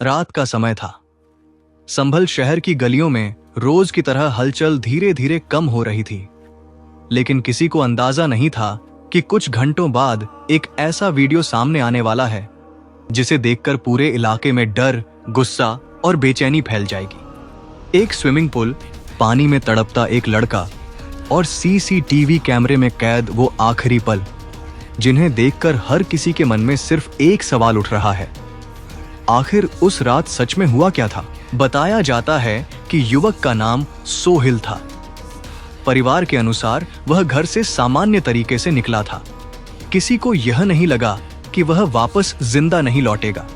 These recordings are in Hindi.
रात का समय था। संभल शहर की गलियों में रोज की तरह हलचल धीरे धीरे कम हो रही थी, लेकिन किसी को अंदाजा नहीं था कि कुछ घंटों बाद एक ऐसा वीडियो सामने आने वाला है जिसे देखकर पूरे इलाके में डर, गुस्सा और बेचैनी फैल जाएगी। एक स्विमिंग पूल, पानी में तड़पता एक लड़का और सीसीटीवी कैमरे में कैद वो आखिरी पल, जिन्हें देखकर हर किसी के मन में सिर्फ एक सवाल उठ रहा है, आखिर उस रात सच में हुआ क्या था। बताया जाता है कि युवक का नाम सोहिल था। परिवार के अनुसार वह घर से सामान्य तरीके से निकला था। किसी को यह नहीं लगा कि वह वापस जिंदा नहीं लौटेगा।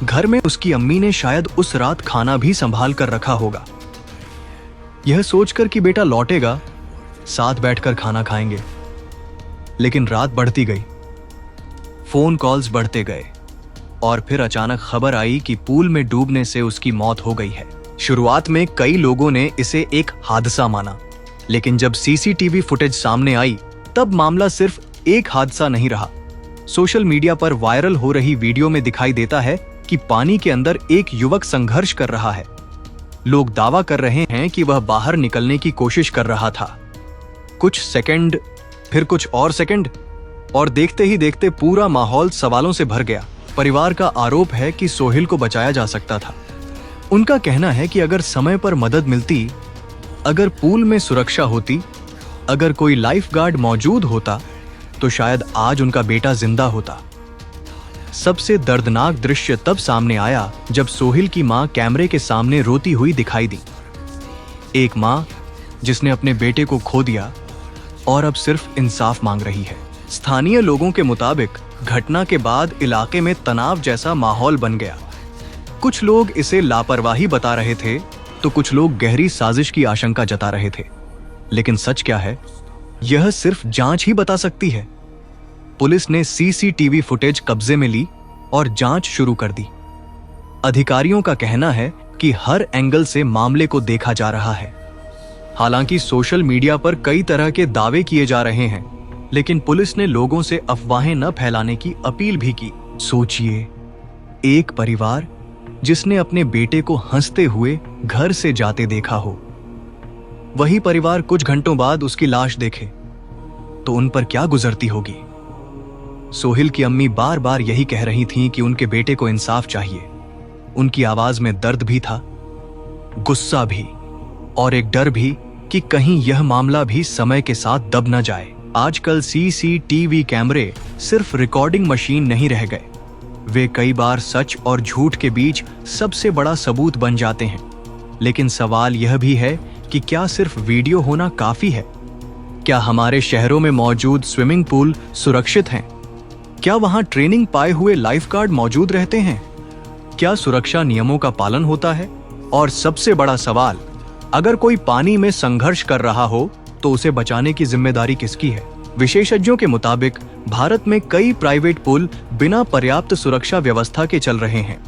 घर में उसकी अम्मी ने शायद उस रात खाना भी संभाल कर रखा होगा, यह सोचकर कि बेटा लौटेगा, साथ बैठकर खाना खाएंगे। लेकिन रात बढ़ती गई, फोन कॉल्स बढ़ते गए और फिर अचानक खबर आई कि पूल में डूबने से उसकी मौत हो गई है। शुरुआत में कई लोगों ने इसे एक हादसा माना, लेकिन जब सीसीटीवी फुटेज सामने आई तब मामला सिर्फ एक हादसा नहीं रहा। सोशल मीडिया पर वायरल हो रही वीडियो में दिखाई देता है कि पानी के अंदर एक युवक संघर्ष कर रहा है। लोग दावा कर रहे हैं कि वह बाहर निकलने की कोशिश कर रहा था। कुछ सेकंड, फिर कुछ और सेकंड, और देखते ही देखते पूरा माहौल सवालों से भर गया। परिवार का आरोप है कि सोहिल को बचाया जा सकता था। उनका कहना है कि अगर समय पर मदद मिलती, अगर पूल में सुरक्षा होती, अगर कोई लाइफगार्ड मौजूद होता, तो शायद आज उनका बेटा जिंदा होता। सबसे दर्दनाक दृश्य तब सामने आया जब सोहिल की मां कैमरे के सामने रोती हुई दिखाई दी। एक मां जिसने अपने बेटे को खो दिया और अब सिर्फ इंसाफ मांग रही है। स्थानीय लोगों के मुताबिक घटना के बाद इलाके में तनाव जैसा माहौल बन गया। कुछ लोग इसे लापरवाही बता रहे थे, तो कुछ लोग गहरी साजिश की आशंका जता रहे थे। लेकिन सच क्या है, यह सिर्फ जांच ही बता सकती है। पुलिस ने सीसीटीवी फुटेज कब्जे में ली और जांच शुरू कर दी। अधिकारियों का कहना है कि हर एंगल से मामले को देखा जा रहा है। हालांकि सोशल मीडिया पर कई तरह के दावे किए जा रहे हैं, लेकिन पुलिस ने लोगों से अफवाहें न फैलाने की अपील भी की। सोचिए, एक परिवार जिसने अपने बेटे को हंसते हुए घर से जाते देखा हो, वही परिवार कुछ घंटों बाद उसकी लाश देखे तो उन पर क्या गुजरती होगी। सोहिल की अम्मी बार बार यही कह रही थीं कि उनके बेटे को इंसाफ चाहिए। उनकी आवाज में दर्द भी था, गुस्सा भी, और एक डर भी कि कहीं यह मामला भी समय के साथ दब न जाए। आजकल सीसीटीवी कैमरे सिर्फ रिकॉर्डिंग मशीन नहीं रह गए, वे कई बार सच और झूठ के बीच सबसे बड़ा सबूत बन जाते हैं। लेकिन सवाल यह भी है कि क्या सिर्फ वीडियो होना काफी है? क्या हमारे शहरों में मौजूद स्विमिंग पूल सुरक्षित हैं? क्या वहां ट्रेनिंग पाए हुए लाइफगार्ड मौजूद रहते हैं? क्या सुरक्षा नियमों का पालन होता है? और सबसे बड़ा सवाल, अगर कोई पानी में संघर्ष कर रहा हो तो उसे बचाने की जिम्मेदारी किसकी है? विशेषज्ञों के मुताबिक भारत में कई प्राइवेट पूल बिना पर्याप्त सुरक्षा व्यवस्था के चल रहे हैं।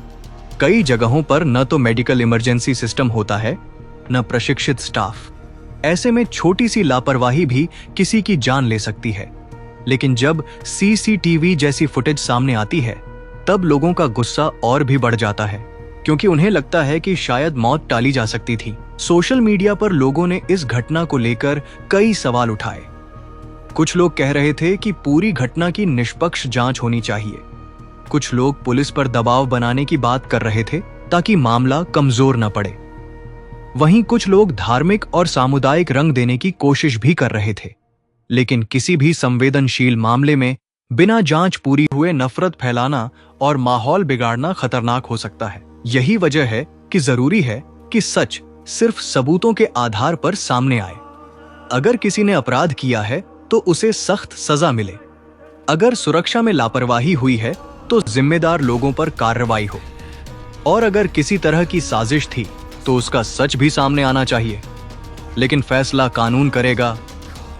कई जगहों पर न तो मेडिकल इमरजेंसी सिस्टम होता है, न प्रशिक्षित स्टाफ। ऐसे में छोटी सी लापरवाही भी किसी की जान ले सकती है। लेकिन जब सीसीटीवी जैसी फुटेज सामने आती है, तब लोगों का गुस्सा और भी बढ़ जाता है, क्योंकि उन्हें लगता है कि शायद मौत टाली जा सकती थी। सोशल मीडिया पर लोगों ने इस घटना को लेकर कई सवाल उठाए। कुछ लोग कह रहे थे कि पूरी घटना की निष्पक्ष जांच होनी चाहिए। कुछ लोग पुलिस पर दबाव बनाने की बात कर रहे थे ताकि मामला कमजोर न पड़े। वहीं कुछ लोग धार्मिक और सामुदायिक रंग देने की कोशिश भी कर रहे थे। लेकिन किसी भी संवेदनशील मामले में बिना जांच पूरी हुए नफरत फैलाना और माहौल बिगाड़ना खतरनाक हो सकता है। यही वजह है कि जरूरी है कि सच सिर्फ सबूतों के आधार पर सामने आए। अगर किसी ने अपराध किया है तो उसे सख्त सजा मिले। अगर सुरक्षा में लापरवाही हुई है तो जिम्मेदार लोगों पर कार्रवाई हो। और अगर किसी तरह की साजिश थी तो उसका सच भी सामने आना चाहिए। लेकिन फैसला कानून करेगा,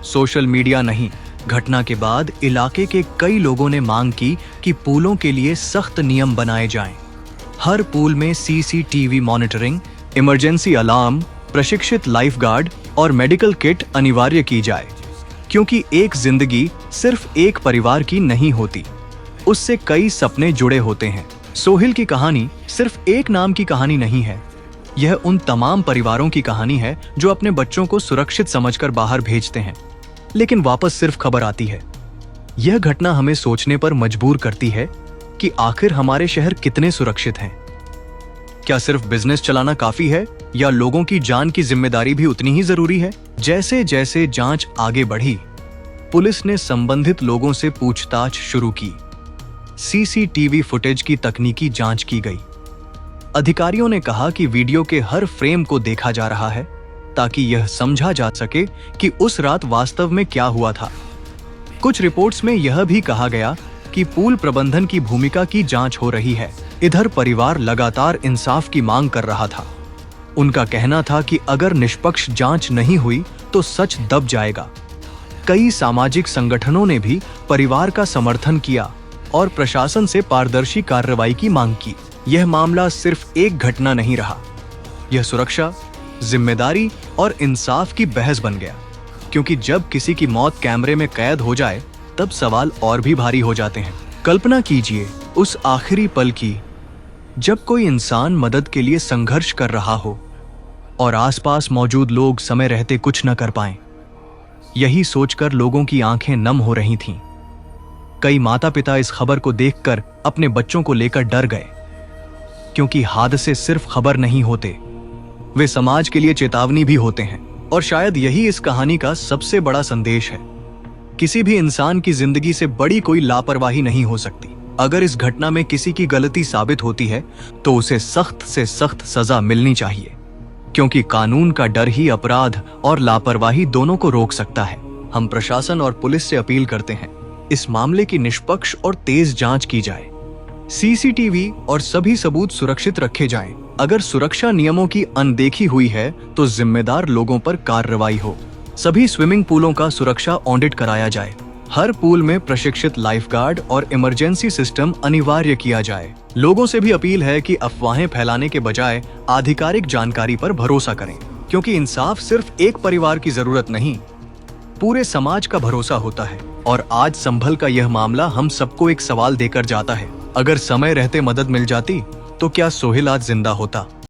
सोशल मीडिया नहीं। घटना के बाद इलाके के कई लोगों ने मांग की कि पूलों के लिए सख्त नियम बनाए जाएं। हर पूल में सीसीटीवी मॉनिटरिंग, इमरजेंसी अलार्म, प्रशिक्षित लाइफगार्ड और मेडिकल किट अनिवार्य की जाए, क्योंकि एक जिंदगी सिर्फ एक परिवार की नहीं होती, उससे कई सपने जुड़े होते हैं। सोहिल की कहानी सिर्फ एक नाम की कहानी नहीं है। यह उन तमाम परिवारों की कहानी है जो अपने बच्चों को सुरक्षित समझकर बाहर भेजते हैं, लेकिन वापस सिर्फ खबर आती है। यह घटना हमें सोचने पर मजबूर करती है कि आखिर हमारे शहर कितने सुरक्षित हैं। क्या सिर्फ बिजनेस चलाना काफी है या लोगों की जान की जिम्मेदारी भी उतनी ही जरूरी है? जैसे जैसे जांच आगे बढ़ी, पुलिस ने संबंधित लोगों से पूछताछ शुरू की। सीसीटीवी फुटेज की तकनीकी जांच की गई। अधिकारियों ने कहा कि वीडियो के हर फ्रेम को देखा जा रहा है ताकि यह समझा जा सके कि उस रात वास्तव में क्या हुआ था। कुछ रिपोर्ट्स में यह भी कहा गया कि पूल प्रबंधन की भूमिका की जांच हो रही है। इधर परिवार लगातार इंसाफ की मांग कर रहा था। उनका कहना था कि अगर निष्पक्ष जांच नहीं हुई तो सच दब जाएगा। कई सामाजिक संगठनों ने भी परिवार का समर्थन किया और प्रशासन से पारदर्शी कार्रवाई की मांग की। यह मामला सिर्फ एक घटना नहीं रहा, यह सुरक्षा, जिम्मेदारी और इंसाफ की बहस बन गया। क्योंकि जब किसी की मौत कैमरे में कैद हो जाए तब सवाल और भी भारी हो जाते हैं। कल्पना कीजिए उस आखिरी पल की जब कोई इंसान मदद के लिए संघर्ष कर रहा हो और आसपास मौजूद लोग समय रहते कुछ न कर पाएं। यही सोचकर लोगों की आंखें नम हो रही थीं। कई माता-पिता इस खबर को देखकर अपने बच्चों को लेकर डर गए, क्योंकि हादसे सिर्फ खबर नहीं होते, वे समाज के लिए चेतावनी भी होते हैं। और शायद यही इस कहानी का सबसे बड़ा संदेश है। किसी भी इंसान की जिंदगी से बड़ी कोई लापरवाही नहीं हो सकती। अगर इस घटना में किसी की गलती साबित होती है तो उसे सख्त से सख्त सजा मिलनी चाहिए, क्योंकि कानून का डर ही अपराध और लापरवाही दोनों को रोक सकता है। हम प्रशासन और पुलिस से अपील करते हैं, इस मामले की निष्पक्ष और तेज जांच की जाए। सीसीटीवी और सभी सबूत सुरक्षित रखे जाएं। अगर सुरक्षा नियमों की अनदेखी हुई है तो जिम्मेदार लोगों पर कार्रवाई हो। सभी स्विमिंग पूलों का सुरक्षा ऑडिट कराया जाए। हर पूल में प्रशिक्षित लाइफगार्ड और इमरजेंसी सिस्टम अनिवार्य किया जाए। लोगों से भी अपील है कि अफवाहें फैलाने के बजाय आधिकारिक जानकारी पर भरोसा करें, क्योंकि इंसाफ सिर्फ एक परिवार की जरूरत नहीं, पूरे समाज का भरोसा होता है। और आज संभल का यह मामला हम सबको एक सवाल देकर जाता है, अगर समय रहते मदद मिल जाती तो क्या सोहिल आज जिंदा होता?